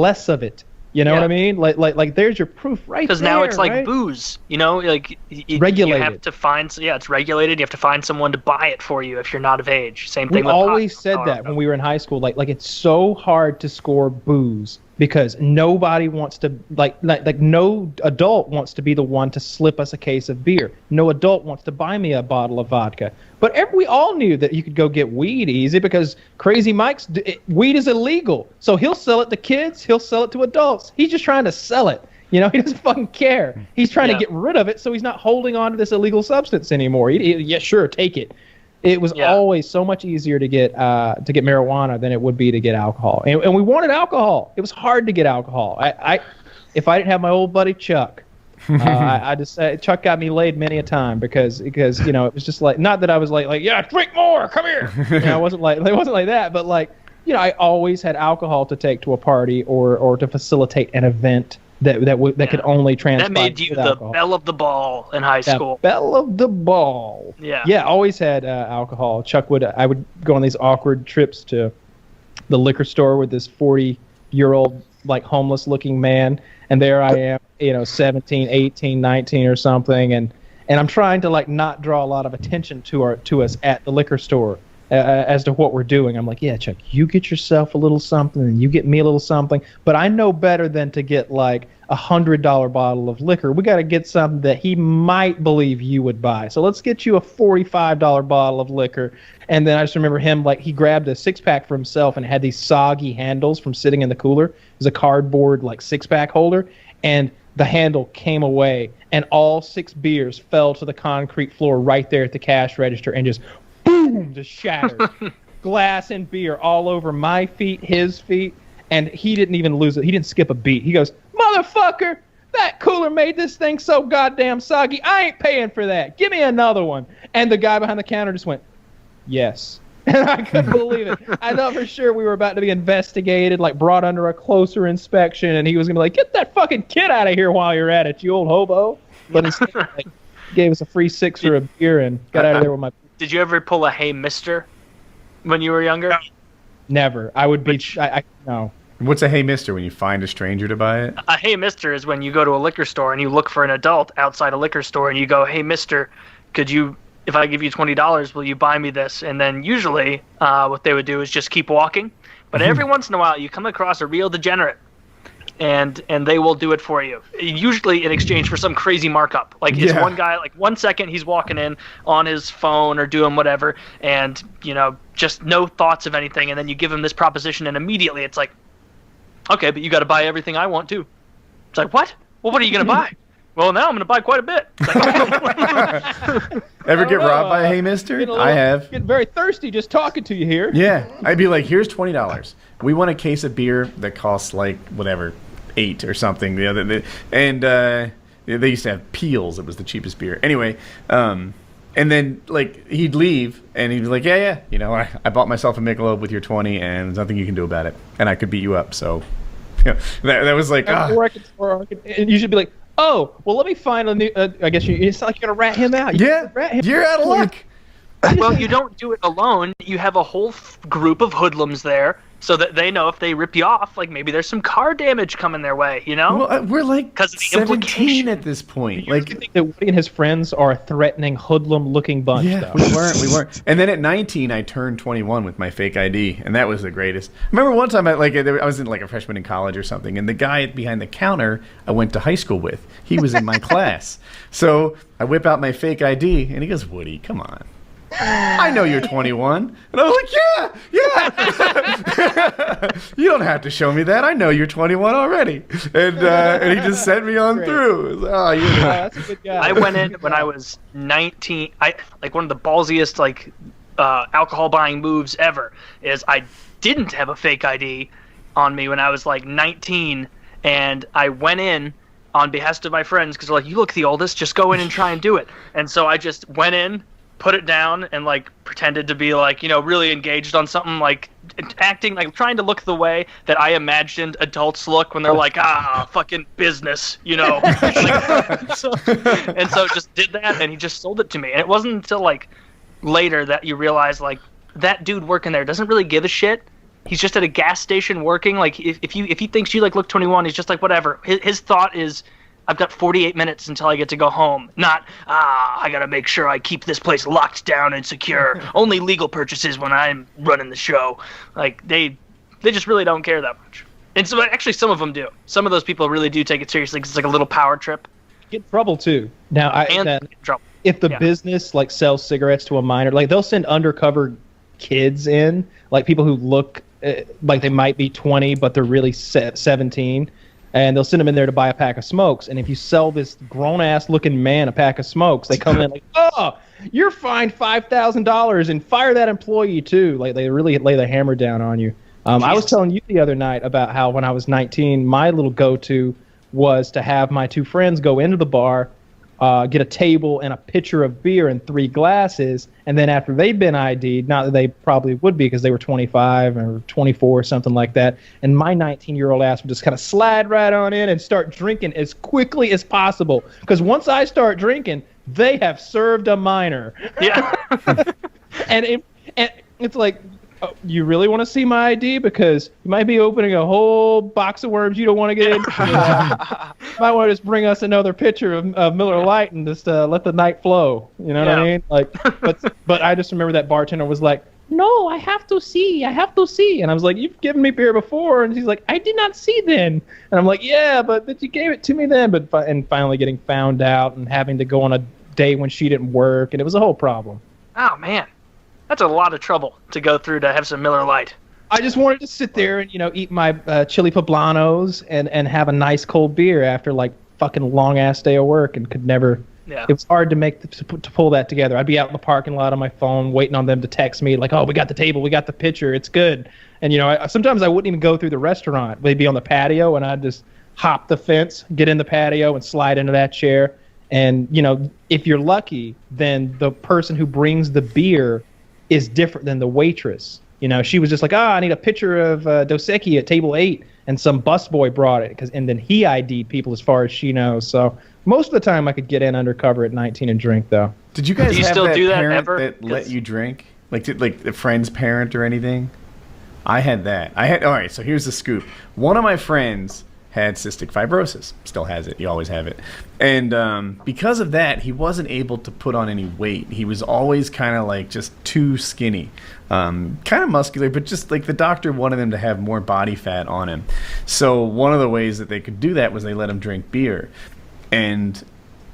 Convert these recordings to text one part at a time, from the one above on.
less of it. You know what I mean? Like there's your proof right there. Because now it's like right? booze, you know, like regulated. You have to find, it's regulated. You have to find someone to buy it for you if you're not of age. Same thing. We always said that when we were in high school. Like it's so hard to score booze because nobody wants to like no adult wants to be the one to slip us a case of beer. No adult wants to buy me a bottle of vodka. But we all knew that you could go get weed easy because Crazy Mike's weed is illegal. So he'll sell it to kids. He'll sell it to adults. He's just trying to sell it. You know, he doesn't fucking care. He's trying to get rid of it, so he's not holding on to this illegal substance anymore. Yeah, sure, take it. It was always so much easier to get marijuana than it would be to get alcohol, and we wanted alcohol. It was hard to get alcohol. If I didn't have my old buddy Chuck. I just said Chuck got me laid many a time because you know it was just like, not that I was like yeah, drink more, come here. You know, it wasn't like that, but like, you know, I always had alcohol to take to a party or to facilitate an event that could only transpire. That made you the belle of the ball in high school. Belle of the ball. Yeah. Always had alcohol. I would go on these awkward trips to the liquor store with this 40-year-old like homeless looking man, and there I am, you know, 17, 18, 19 or something, and I'm trying to like not draw a lot of attention to us at the liquor store as to what we're doing. I'm like, yeah, Chuck, you get yourself a little something and you get me a little something, but I know better than to get like $100 bottle of liquor. We got to get something that he might believe you would buy. So let's get you a $45 bottle of liquor. And then I just remember him, like, he grabbed a six-pack for himself and had these soggy handles from sitting in the cooler. It was a cardboard, like, six-pack holder. And the handle came away, and all 6 beers fell to the concrete floor right there at the cash register and just, boom, just shattered. Glass and beer all over my feet, his feet. And he didn't even lose it. He didn't skip a beat. He goes, motherfucker, that cooler made this thing so goddamn soggy. I ain't paying for that. Give me another one. And the guy behind the counter just went, yes. And I couldn't believe it. I thought for sure we were about to be investigated, like brought under a closer inspection, and he was going to be like, get that fucking kid out of here while you're at it, you old hobo. But instead, like, gave us a free sixer of beer and got out of there with my... Did you ever pull a hey mister when you were younger? Never. I would be... no. What's a hey mister when you find a stranger to buy it? A hey mister is when you go to a liquor store and you look for an adult outside a liquor store and you go, hey mister, if I give you $20, will you buy me this? And then usually what they would do is just keep walking. But every once in a while you come across a real degenerate and they will do it for you. Usually in exchange for some crazy markup. Like it's one guy, like 1 second he's walking in on his phone or doing whatever and, you know, just no thoughts of anything. And then you give him this proposition and immediately it's like, okay, but you got to buy everything I want too. It's like, what? Well, what are you going to buy? Well, now I'm going to buy quite a bit. Like, Ever get robbed by a hey mister? I have. Getting very thirsty just talking to you here. Yeah. I'd be like, here's $20. We want a case of beer that costs like, whatever, $8 or something. And they used to have Peels. It was the cheapest beer. Anyway, and then, like, he'd leave, and he'd be like, yeah, you know, I bought myself a Michelob with your 20, and there's nothing you can do about it. And I could beat you up, so... You know, that was like... And you should be like, oh, well, let me find a new... I guess it's not like you're going to rat him out. You're out of luck. Well, you don't do it alone. You have a whole group of hoodlums there so that they know if they rip you off, like maybe there's some car damage coming their way, you know? Well, we're like 17 at this point. Like, you think that Woody and his friends are a threatening, hoodlum-looking bunch, though. We weren't. And then at 19, I turned 21 with my fake ID, and that was the greatest. I remember one time, I was in like a freshman in college or something, and the guy behind the counter I went to high school with, he was in my class. So I whip out my fake ID, and he goes, Woody, come on. I know you're 21. And I was like, yeah. You don't have to show me that. I know you're 21 already. And he just sent me on through. Like, oh, you know. That's a good guy. I went in when I was 19. Like one of the ballsiest alcohol buying moves ever is I didn't have a fake ID on me when I was like 19, and I went in on behest of my friends because they're like, you look the oldest, just go in and try and do it. And so I just went in, put it down, and like pretended to be like, you know, really engaged on something, like acting like trying to look the way that I imagined adults look when they're like, fucking business, you know. So just did that, and he just sold it to me. And it wasn't until like later that you realize like that dude working there doesn't really give a shit he's just at a gas station working. Like if he thinks you like look 21, he's just like whatever. His thought is, I've got 48 minutes until I get to go home. Not I gotta make sure I keep this place locked down and secure. Only legal purchases when I'm running the show. Like they just really don't care that much. And so actually some of them do. Some of those people really do take it seriously because it's like a little power trip. Get in trouble too. Now trouble. If the business like sells cigarettes to a minor, like they'll send undercover kids in, like people who look like they might be 20 but they're really 17, and they'll send them in there to buy a pack of smokes. And if you sell this grown-ass looking man a pack of smokes, they come in like, oh, you're fined $5,000 and fire that employee too. Like they really lay the hammer down on you. I was telling you the other night about how when I was 19, my little go-to was to have my two friends go into the bar, get a table and a pitcher of beer and 3 glasses, and then after they'd been ID'd, not that they probably would be because they were 25 or 24 or something like that, and my 19-year-old ass would just kind of slide right on in and start drinking as quickly as possible, because once I start drinking, they have served a minor. Yeah. and it's like, oh, you really want to see my ID? Because you might be opening a whole box of worms you don't want to get into. Might want to just bring us another pitcher of Miller Lite and just let the night flow. You know what I mean? Like, but I just remember that bartender was like, "No, I have to see. I have to see." And I was like, "You've given me beer before." And she's like, "I did not see then." And I'm like, "Yeah, but you gave it to me then." And finally getting found out and having to go on a day when she didn't work, and it was a whole problem. Oh man. That's a lot of trouble to go through to have some Miller Lite. I just wanted to sit there and, eat my chili poblanos and have a nice cold beer after like fucking long ass day of work, and could never. Yeah. It was hard to pull that together. I'd be out in the parking lot on my phone waiting on them to text me like, "Oh, we got the table, we got the pitcher, it's good." And sometimes I wouldn't even go through the restaurant. They'd be on the patio, and I'd just hop the fence, get in the patio, and slide into that chair. And if you're lucky, then the person who brings the beer is different than the waitress. She was just like, I need a pitcher of Dos Equis at table 8, and some busboy brought it, and then he ID'd people as far as she knows. So most of the time I could get in undercover at 19 and drink, though. Did you guys have that parent that let you drink? Like the friend's parent or anything? I had that. All right, so here's the scoop. One of my friends had cystic fibrosis. Still has it. You always have it. And because of that, he wasn't able to put on any weight. He was always kind of like just too skinny. Kind of muscular, but just like the doctor wanted him to have more body fat on him. So one of the ways that they could do that was they let him drink beer. And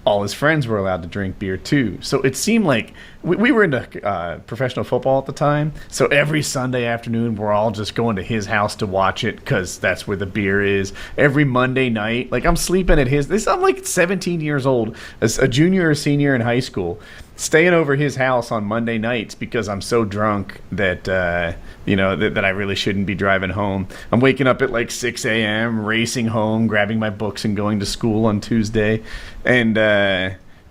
all his friends were allowed to drink beer too. So it seemed like we were into professional football at the time. So every Sunday afternoon, we're all just going to his house to watch it because that's where the beer is. Every Monday night, like I'm sleeping at his. I'm like 17 years old, as a junior or senior in high school, staying over his house on Monday nights because I'm so drunk that that I really shouldn't be driving home. I'm waking up at like 6 a.m., racing home, grabbing my books and going to school on Tuesday. And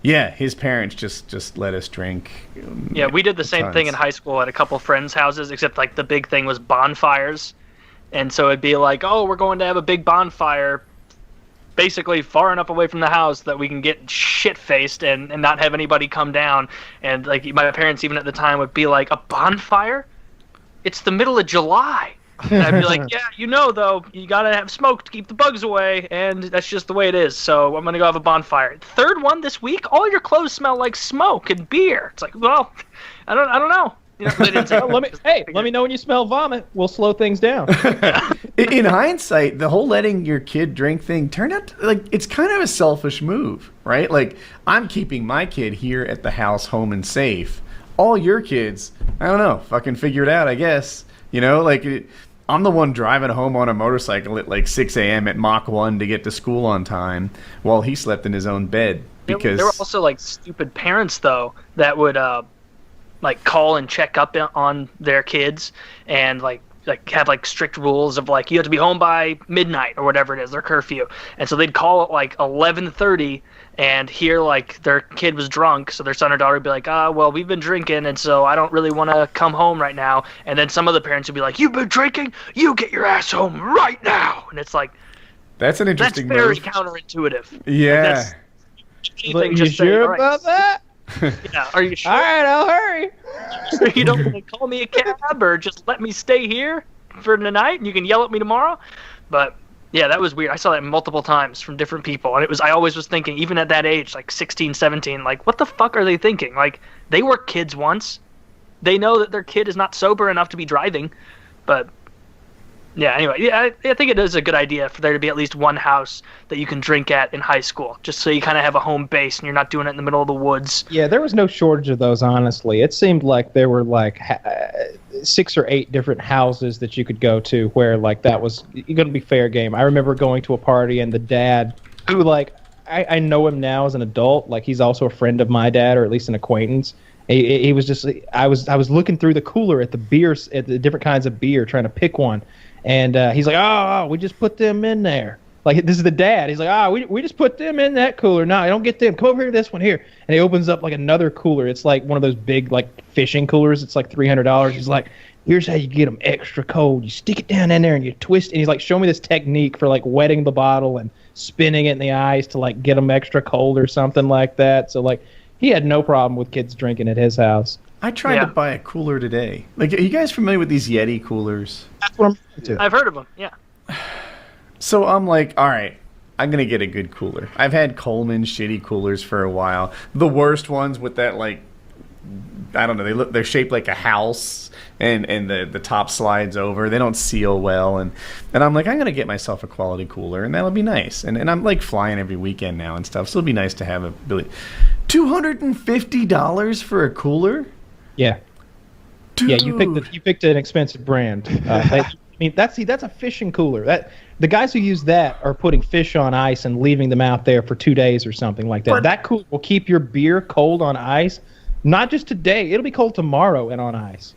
his parents just let us drink. Yeah, we did the same thing in high school at a couple friends' houses, except like the big thing was bonfires. And so it'd be like, oh, we're going to have a big bonfire basically far enough away from the house that we can get shit-faced and not have anybody come down. And like my parents even at the time would be like, a bonfire? It's the middle of July. And I'd be like, yeah, though, you gotta have smoke to keep the bugs away, and that's just the way it is. So I'm gonna go have a bonfire. Third one this week, all your clothes smell like smoke and beer. It's like, well, I don't know. They didn't say, let me know when you smell vomit. We'll slow things down. In hindsight, the whole letting your kid drink thing turned out like it's kind of a selfish move, right? Like I'm keeping my kid here at the house, home and safe. All your kids, I don't know, fucking figure it out, I guess. I'm the one driving home on a motorcycle at like 6 a.m. at Mach 1 to get to school on time while he slept in his own bed. Because there were also like stupid parents though that would like call and check up on their kids and like have like strict rules of like you have to be home by midnight or whatever it is, their curfew. And so they'd call at like 11:30 and hear like their kid was drunk, so their son or daughter would be like, well, we've been drinking and so I don't really want to come home right now. And then some of the parents would be like, you've been drinking, you get your ass home right now. And it's like, that's an interesting that's very move. Counterintuitive. Yeah. But you sure about that? Yeah, are you sure? All right, I'll hurry. You don't want to call me a cab or just let me stay here? for tonight, and you can yell at me tomorrow. But yeah, that was weird. I saw that multiple times from different people, and I always was thinking, even at that age, like 16, 17, like, what the fuck are they thinking? Like, they were kids once. They know that their kid is not sober enough to be driving. But yeah, anyway, yeah, I think it is a good idea for there to be at least one house that you can drink at in high school, just so you kind of have a home base and you're not doing it in the middle of the woods. Yeah, there was no shortage of those, honestly. It seemed like there were like 6 or 8 different houses that you could go to where like that was going to be fair game. I remember going to a party and the dad, who like I know him now as an adult, like he's also a friend of my dad, or at least an acquaintance. He was just I was looking through the cooler at the beers, at the different kinds of beer, trying to pick one. And he's like, oh, we just put them in there. Like, this is the dad. He's like, we just put them in that cooler. No, I don't get them. Come over here to this one here. And he opens up, like, another cooler. It's, like, one of those big, like, fishing coolers. It's, like, $300. He's like, here's how you get them extra cold. You stick it down in there and you twist. And he's like, show me this technique for, like, wetting the bottle and spinning it in the ice to, like, get them extra cold or something like that. So, like, he had no problem with kids drinking at his house. I tried to buy a cooler today. Like, are you guys familiar with these Yeti coolers? That's what I'm into. I've heard of them, yeah. So I'm like, all right, I'm going to get a good cooler. I've had Coleman's shitty coolers for a while. The worst ones with that, like, I don't know, they're shaped like a house, and the top slides over. They don't seal well. And I'm like, I'm going to get myself a quality cooler, and that'll be nice. And I'm, like, flying every weekend now and stuff, so it'll be nice to have a Billy. $250 for a cooler? Yeah. Dude. Yeah, you picked an expensive brand. I mean, that's a fishing cooler. That the guys who use that are putting fish on ice and leaving them out there for 2 days or something like that. But that cooler will keep your beer cold on ice, not just today. It'll be cold tomorrow and on ice.